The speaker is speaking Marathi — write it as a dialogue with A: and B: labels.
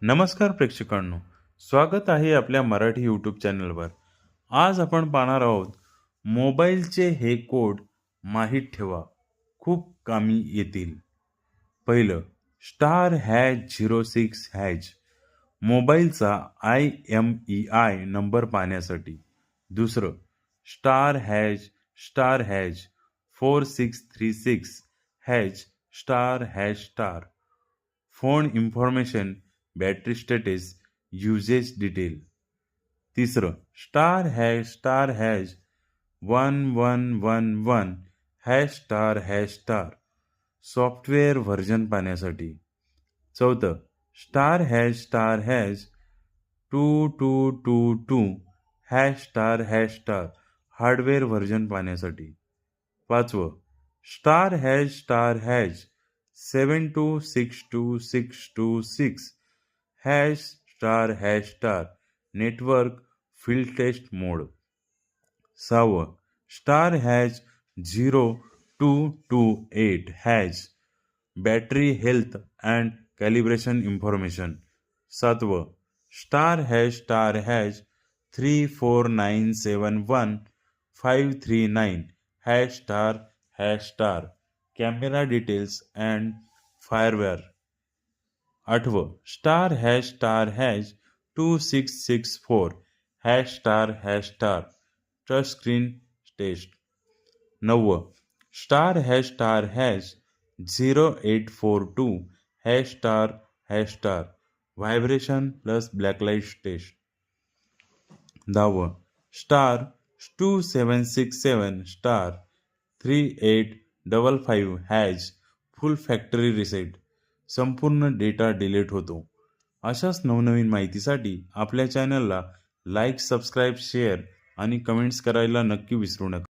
A: नमस्कार प्रेक्षकांनो, स्वागत आहे आपल्या मराठी यूट्यूब चॅनलवर. आज आपण पाहणार आहोत मोबाईलचे हे कोड माहीत ठेवा, खूप कामी येतील. पहिलं, *#06# मोबाईलचा IMEI नंबर पाहण्यासाठी. दुसरं, *#4636# phone information, battery status, usages detail. तिसरं, *#1111# सॉफ्टवेअर व्हर्जन पाहण्यासाठी. चौथं, *#2222# हार्डवेअर व्हर्जन पाहण्यासाठी. पाचवं, *#6262626# नेटवर्क फील्ड टेस्ट मोड. सहावं, *0228# battery health and calibration information. सातवं, *#349715395 कॅमेरा डिटेल्स अँड फायरवेअर. आठवं, *2664# टच स्क्रीन टेस्ट. नववं, *0842# व्हायब्रेशन प्लस ब्लॅकलाईट टेस्ट. दहावं, *2767*3855# फुल फॅक्टरी रिसेट, संपूर्ण डेटा डिलीट होतो. अशाच नवनवीन माहितीसाठी आपल्या चॅनलला लाईक, सबस्क्राईब, शेअर आणि कमेंट्स करायला नक्की विसरू नका.